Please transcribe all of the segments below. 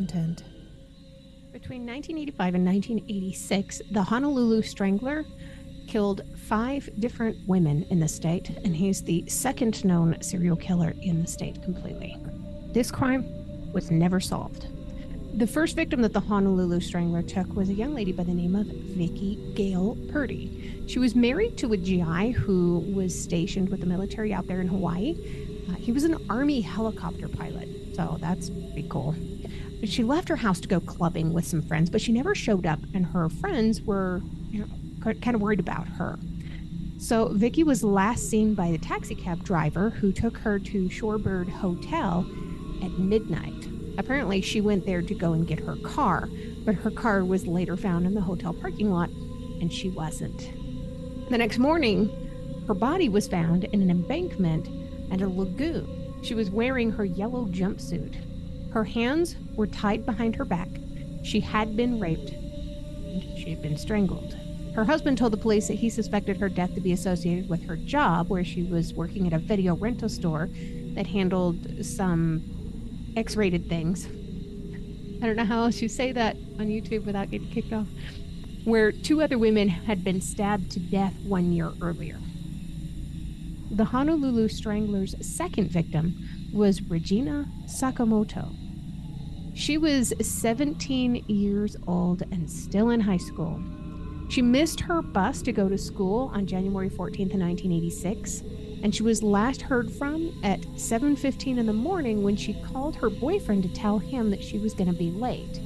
content. Between 1985 and 1986, the Honolulu Strangler killed 5 different women in the state, and he's the second known serial killer in the state completely. This crime was never solved. The first victim that the Honolulu Strangler took was a young lady by the name of Vicki Gale Purdy. She was married to a GI who was stationed with the military out there in Hawaii. He was an Army helicopter pilot, so that's pretty cool. She left her house to go clubbing with some friends, but she never showed up, and her friends were, kind of worried about her. So Vicki was last seen by the taxi cab driver who took her to Shorebird Hotel at midnight. Apparently, she went there to go and get her car, but her car was later found in the hotel parking lot, and she wasn't. The next morning, her body was found in an embankment at a lagoon. She was wearing her yellow jumpsuit. Her hands were tied behind her back. She had been raped, and she had been strangled. Her husband told the police that he suspected her death to be associated with her job, where she was working at a video rental store that handled some X-rated things. I don't know how else you say that on YouTube without getting kicked off. Where 2 other women had been stabbed to death 1 year earlier. The Honolulu Strangler's second victim was Regina Sakamoto. She was 17 years old and still in high school. She missed her bus to go to school on January 14th, 1986, and she was last heard from at 7:15 in the morning when she called her boyfriend to tell him that she was going to be late.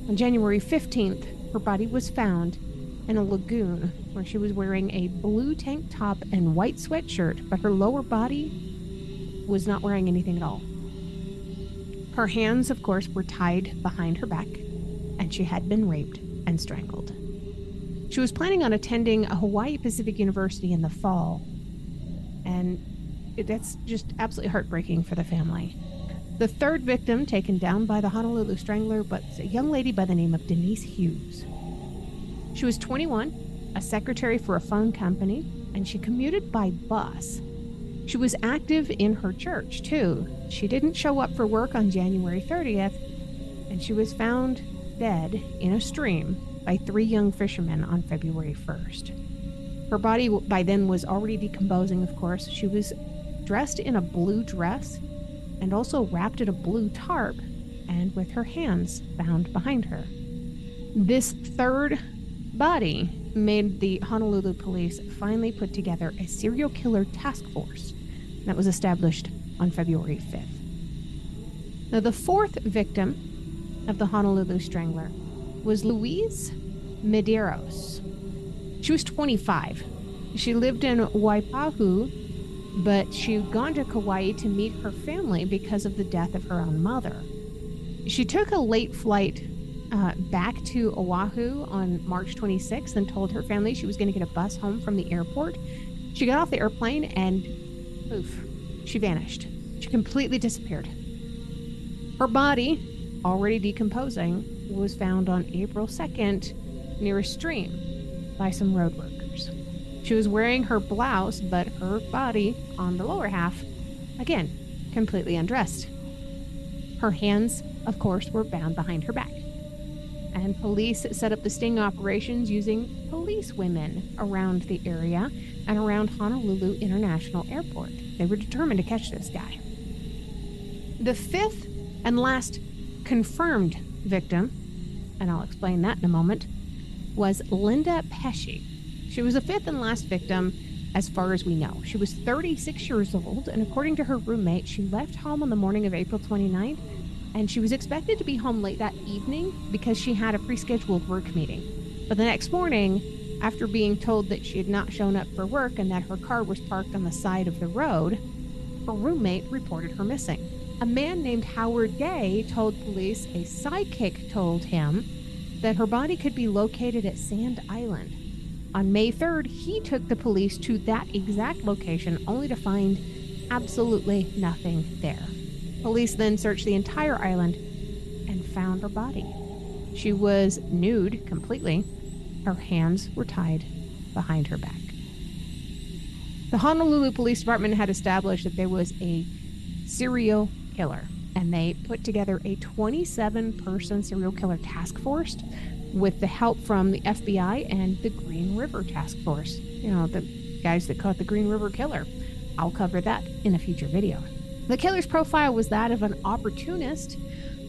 On January 15th, her body was found in a lagoon where she was wearing a blue tank top and white sweatshirt, but her lower body was not wearing anything at all. Her hands, of course, were tied behind her back, and she had been raped and strangled. She was planning on attending a Hawaii Pacific University in the fall, and that's just absolutely heartbreaking for the family. The third victim taken down by the Honolulu Strangler was a young lady by the name of Denise Hughes. She was 21, a secretary for a phone company, and she commuted by bus. She was active in her church, too. She didn't show up for work on January 30th, and she was found dead in a stream by 3 young fishermen on February 1st. Her body by then was already decomposing, of course. She was dressed in a blue dress and also wrapped in a blue tarp and with her hands bound behind her. This third body made the Honolulu police finally put together a serial killer task force that was established on February 5th. Now, the fourth victim of the Honolulu Strangler was Louise Medeiros. She was 25. She lived in Waipahu, but she had gone to Kauai to meet her family because of the death of her own mother. She took a late flight back to Oahu on March 26th and told her family she was going to get a bus home from the airport. She got off the airplane and poof, she vanished. She completely disappeared. Her body, already decomposing, was found on April 2nd near a stream by some road workers. She was wearing her blouse, but her body on the lower half, again, completely undressed. Her hands, of course, were bound behind her back. And police set up the sting operations using police women around the area and around Honolulu International Airport. They were determined to catch this guy. The fifth and last confirmed victim, and I'll explain that in a moment, was Linda Pesci. She was the fifth and last victim as far as we know. She was 36 years old, and according to her roommate, she left home on the morning of April 29th, and she was expected to be home late that evening because she had a pre-scheduled work meeting. But the next morning, after being told that she had not shown up for work and that her car was parked on the side of the road, her roommate reported her missing. A man named Howard Gay told police a psychic told him that her body could be located at Sand Island. On May 3rd, he took the police to that exact location only to find absolutely nothing there. Police then searched the entire island and found her body. She was nude completely. Her hands were tied behind her back. The Honolulu Police Department had established that there was a serial killer, and they put together a 27-person serial killer task force with the help from the FBI and the Green River Task Force. You know, the guys that caught the Green River Killer. I'll cover that in a future video. The killer's profile was that of an opportunist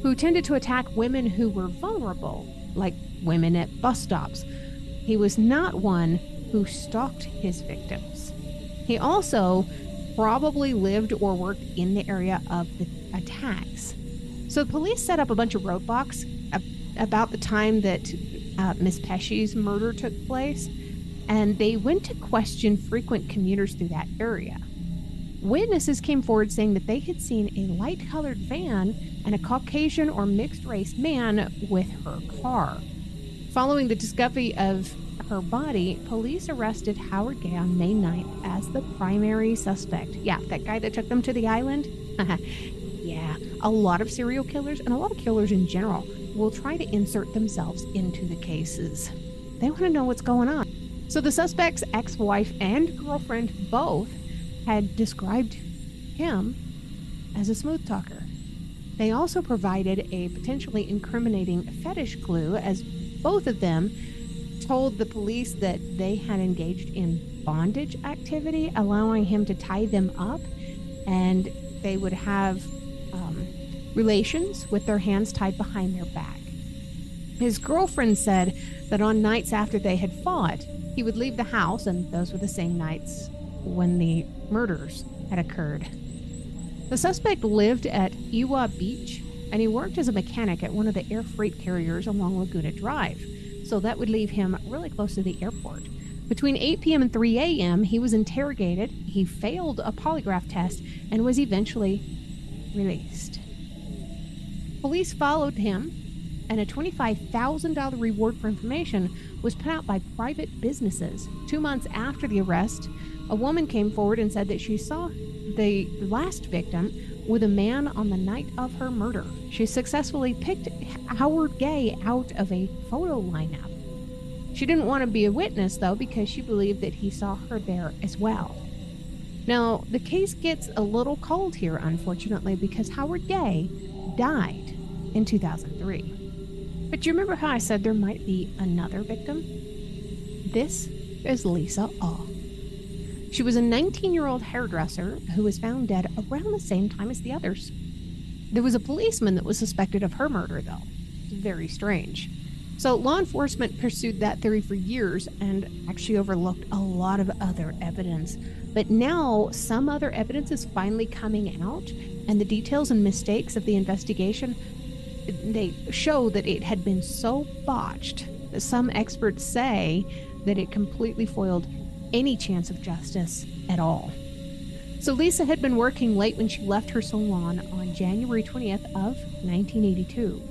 who tended to attack women who were vulnerable, like women at bus stops. He was not one who stalked his victims. He also probably lived or worked in the area of the attacks. So the police set up a bunch of roadblocks about the time that Miss Pesci's murder took place, and they went to question frequent commuters through that area. Witnesses came forward saying that they had seen a light-colored van and a Caucasian or mixed-race man with her car. Following the discovery of her body, police arrested Howard Gay on May 9th as the primary suspect. Yeah, that guy that took them to the island? Yeah, a lot of serial killers and a lot of killers in general will try to insert themselves into the cases. They want to know what's going on. So the suspect's ex-wife and girlfriend both had described him as a smooth talker. They also provided a potentially incriminating fetish clue, as both of them told the police that they had engaged in bondage activity, allowing him to tie them up, and they would have relations with their hands tied behind their back. His girlfriend said that on nights after they had fought, he would leave the house, and those were the same nights when the murders had occurred. The suspect lived at Ewa Beach, and he worked as a mechanic at one of the air freight carriers along Laguna Drive, so that would leave him really close to the airport. Between 8 p.m. and 3 a.m., he was interrogated, he failed a polygraph test, and was eventually released. Police followed him, and a $25,000 reward for information was put out by private businesses. 2 months after the arrest, a woman came forward and said that she saw the last victim with a man on the night of her murder. She successfully picked Howard Gay out of a photo lineup. She didn't want to be a witness, though, because she believed that he saw her there as well. Now, the case gets a little cold here, unfortunately, because Howard Gay died in 2003. But you remember how I said there might be another victim? This is Lisa Ah. She was a 19-year-old hairdresser who was found dead around the same time as the others. There was a policeman that was suspected of her murder, though. Very strange. So law enforcement pursued that theory for years and actually overlooked a lot of other evidence. But now some other evidence is finally coming out, and the details and mistakes of the investigation, they show that it had been so botched that some experts say that it completely foiled any chance of justice at all. So Lisa had been working late when she left her salon on January 20th of 1982.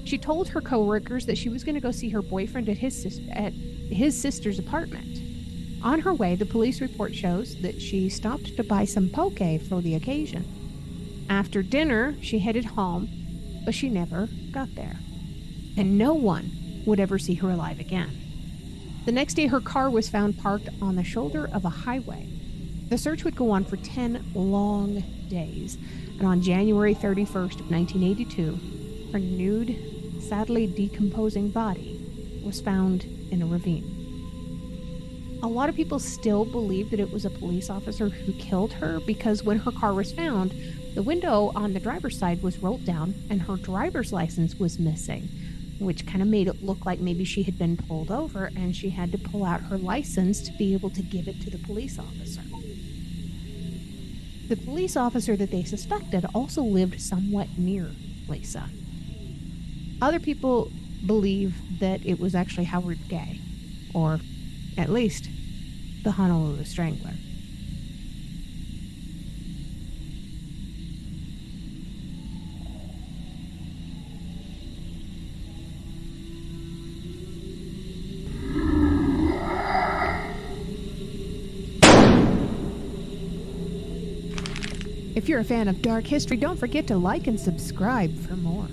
She told her coworkers that she was going to go see her boyfriend at his sister's apartment. On her way, the police report shows that she stopped to buy some poke for the occasion. After dinner, she headed home, but she never got there. And no one would ever see her alive again. The next day, her car was found parked on the shoulder of a highway. The search would go on for 10 long days, and on January 31st of 1982, her nude, sadly decomposing body was found in a ravine. A lot of people still believe that it was a police officer who killed her, because when her car was found, the window on the driver's side was rolled down and her driver's license was missing, which kind of made it look like maybe she had been pulled over and she had to pull out her license to be able to give it to the police officer. The police officer that they suspected also lived somewhat near Lisa. Other people believe that it was actually Howard Gay, or at least the Honolulu Strangler. If you're a fan of dark history, don't forget to like and subscribe for more.